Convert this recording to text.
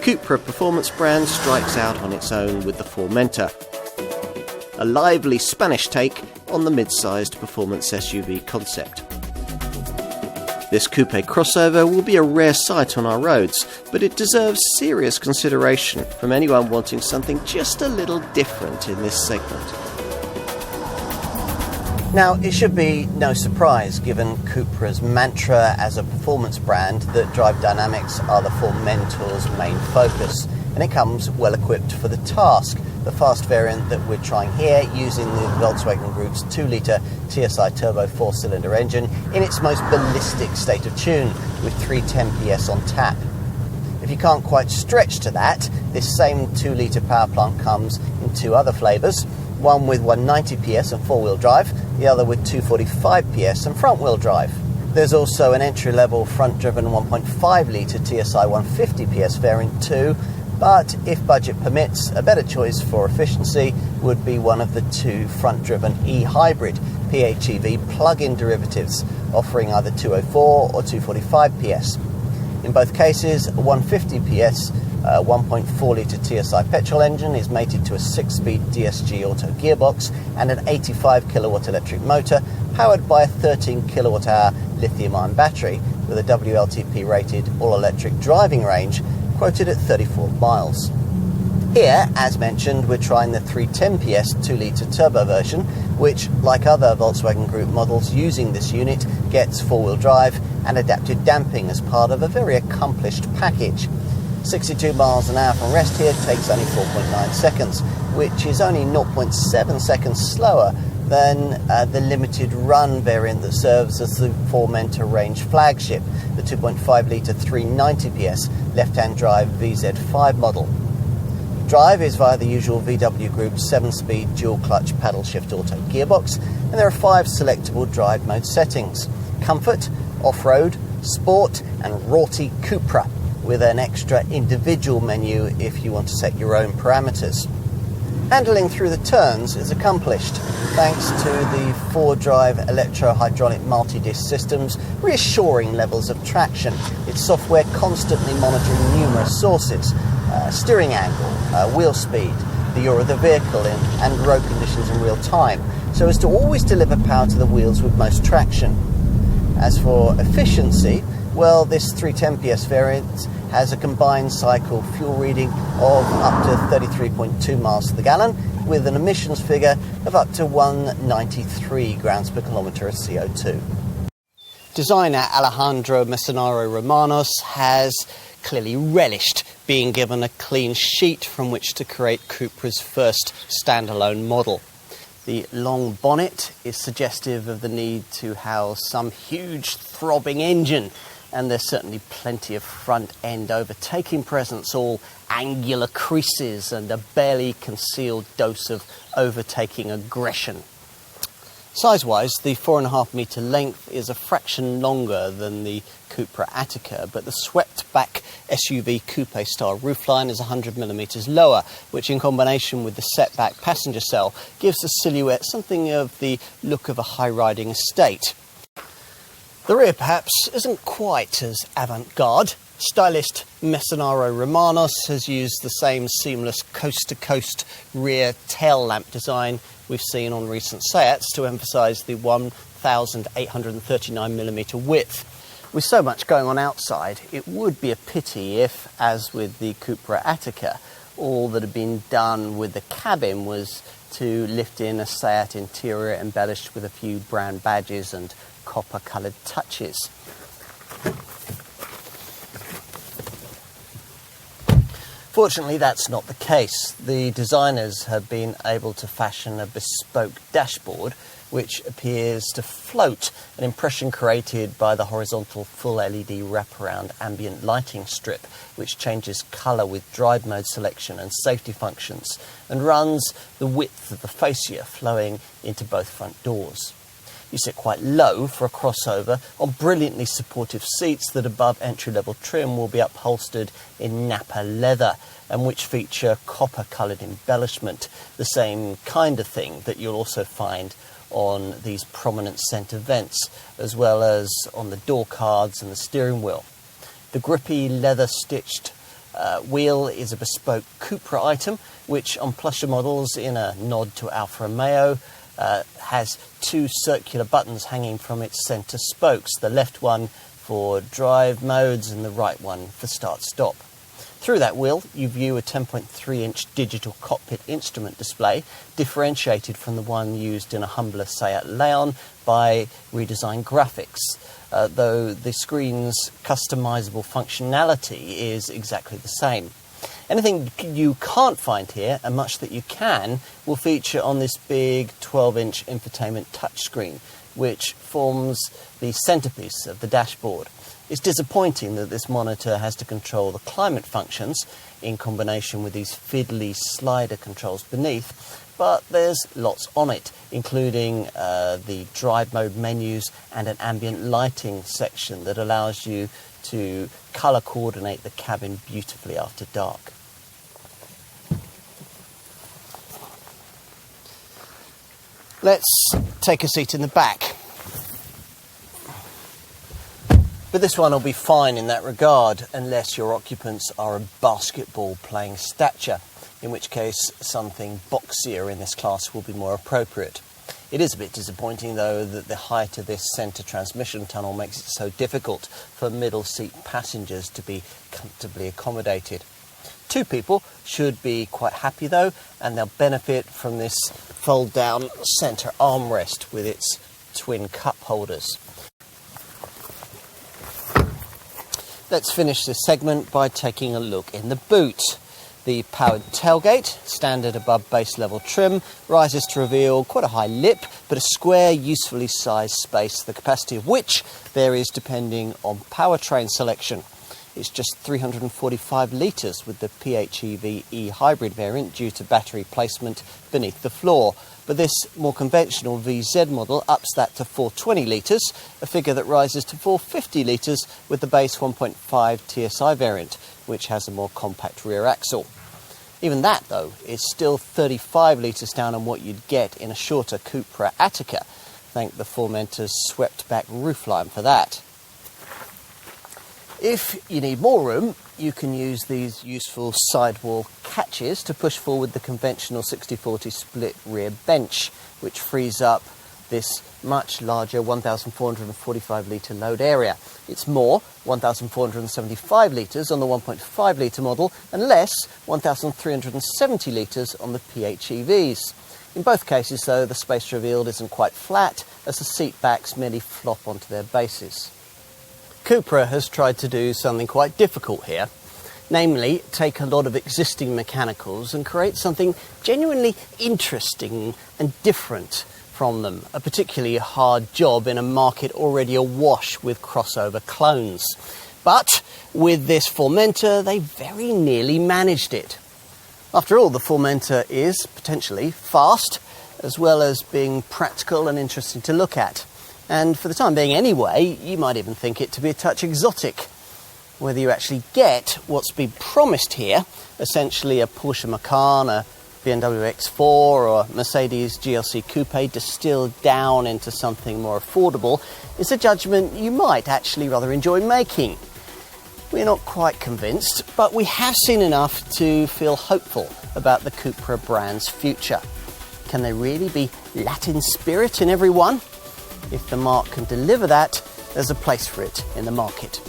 CUPRA Performance brand strikes out on its own with the Formentor, a lively Spanish take on the mid-sized performance SUV concept. This coupe crossover will be a rare sight on our roads, but it deserves serious consideration from anyone wanting something just a little different in this segment. Now, it should be no surprise, given CUPRA's mantra as a performance brand, that drive dynamics are the Formentor's main focus, and it comes well equipped for the task. The fast variant that we're trying here, using the Volkswagen Group's 2-litre TSI turbo 4-cylinder engine in its most ballistic state of tune, with 310 PS on tap. If you can't quite stretch to that, this same 2-litre powerplant comes in two other flavours, one with 190 PS and four-wheel drive, the other with 245 PS and front-wheel drive. There's also an entry-level front-driven 1.5-litre TSI 150 PS variant too, but if budget permits, a better choice for efficiency would be one of the two front-driven e-hybrid PHEV plug-in derivatives, offering either 204 or 245 PS. In both cases, a 150 PS 1.4-litre TSI petrol engine is mated to a 6-speed DSG auto gearbox and an 85 kilowatt electric motor powered by a 13 kilowatt hour lithium-ion battery with a WLTP-rated all-electric driving range quoted at 34 miles. Here, as mentioned, we're trying the 310 PS 2-litre turbo version, which, like other Volkswagen Group models using this unit, gets four-wheel drive and adaptive damping as part of a very accomplished package. 62 miles an hour from rest here takes only 4.9 seconds, which is only 0.7 seconds slower than the limited run variant that serves as the Formentor range flagship, the 2.5-litre 390 PS left-hand drive VZ5 model. Drive is via the usual VW Group 7-speed dual-clutch paddleshift auto gearbox, and there are 5 selectable drive mode settings: Comfort, Off-Road, Sport and Rorty CUPRA, with an extra individual menu if you want to set your own parameters. Handling through the turns is accomplished thanks to the 4-drive electro-hydraulic multi-disc system's reassuring levels of traction. Its software constantly monitoring numerous sources: steering angle, wheel speed, the yaw of the vehicle and road conditions in real time, so as to always deliver power to the wheels with most traction. As for efficiency, well, this 310 PS variant has a combined cycle fuel reading of up to 33.2 miles to the gallon, with an emissions figure of up to 193 grams per kilometre of CO2. Designer Alejandro Mecenaro Romanos has clearly relished being given a clean sheet from which to create CUPRA's first standalone model. The long bonnet is suggestive of the need to house some huge throbbing engine, and there's certainly plenty of front-end overtaking presence, all angular creases and a barely concealed dose of overtaking aggression. Size-wise, the 4.5 metre length is a fraction longer than the CUPRA Attica, but the swept-back SUV coupe-style roofline is 100mm lower, which in combination with the set-back passenger cell gives the silhouette something of the look of a high-riding estate. The rear, perhaps, isn't quite as avant-garde. Stylist Mecenaro Romanos has used the same seamless coast-to-coast rear tail lamp design we've seen on recent Seats to emphasise the 1,839mm width. With so much going on outside, it would be a pity if, as with the CUPRA Attica, all that had been done with the cabin was to lift in a Seat interior embellished with a few brown badges and copper-coloured touches. Fortunately, that's not the case. The designers have been able to fashion a bespoke dashboard which appears to float, an impression created by the horizontal full LED wraparound ambient lighting strip, which changes colour with drive mode selection and safety functions, and runs the width of the fascia flowing into both front doors. You sit quite low for a crossover on brilliantly supportive seats that above entry-level trim will be upholstered in Napa leather and which feature copper-coloured embellishment, the same kind of thing that you'll also find on these prominent centre vents, as well as on the door cards and the steering wheel. The grippy leather-stitched wheel is a bespoke CUPRA item, which on plusher models, in a nod to Alfa Romeo, has two circular buttons hanging from its centre spokes, the left one for drive modes and the right one for start-stop. Through that wheel, you view a 10.3-inch digital cockpit instrument display, differentiated from the one used in a humbler Seat Leon by redesigned graphics, though the screen's customisable functionality is exactly the same. Anything you can't find here, and much that you can, will feature on this big 12-inch infotainment touchscreen, which forms the centrepiece of the dashboard. It's disappointing that this monitor has to control the climate functions in combination with these fiddly slider controls beneath, but there's lots on it, including the drive mode menus and an ambient lighting section that allows you to colour coordinate the cabin beautifully after dark. Let's take a seat in the back. But this one will be fine in that regard, unless your occupants are a basketball-playing stature, in which case something boxier in this class will be more appropriate. It is a bit disappointing, though, that the height of this centre transmission tunnel makes it so difficult for middle seat passengers to be comfortably accommodated. Two people should be quite happy, though, and they'll benefit from this fold-down centre armrest with its twin cup holders. Let's finish this segment by taking a look in the boot. The powered tailgate, standard above base level trim, rises to reveal quite a high lip, but a square, usefully sized space, the capacity of which varies depending on powertrain selection. It's just 345 litres with the PHEV e-hybrid variant due to battery placement beneath the floor. But this more conventional VZ model ups that to 420 litres, a figure that rises to 450 litres with the base 1.5 TSI variant, which has a more compact rear axle. Even that, though, is still 35 litres down on what you'd get in a shorter CUPRA Attica. Thank the Formentor's swept-back roofline for that. If you need more room, you can use these useful sidewall catches to push forward the conventional 60/40 split rear bench, which frees up this much larger 1,445 litre load area. It's more, 1,475 litres on the 1.5 litre model, and less, 1,370 litres on the PHEVs. In both cases, though, the space revealed isn't quite flat, as the seat backs merely flop onto their bases. CUPRA has tried to do something quite difficult here, namely take a lot of existing mechanicals and create something genuinely interesting and different from them, a particularly hard job in a market already awash with crossover clones. But with this Formentor, they very nearly managed it. After all, the Formentor is potentially fast, as well as being practical and interesting to look at. And for the time being anyway, you might even think it to be a touch exotic. Whether you actually get what's been promised here, essentially a Porsche Macan, a BMW X4 or a Mercedes GLC Coupe distilled down into something more affordable, is a judgment you might actually rather enjoy making. We're not quite convinced, but we have seen enough to feel hopeful about the CUPRA brand's future. Can there really be Latin spirit in everyone? If the marque can deliver that, there's a place for it in the market.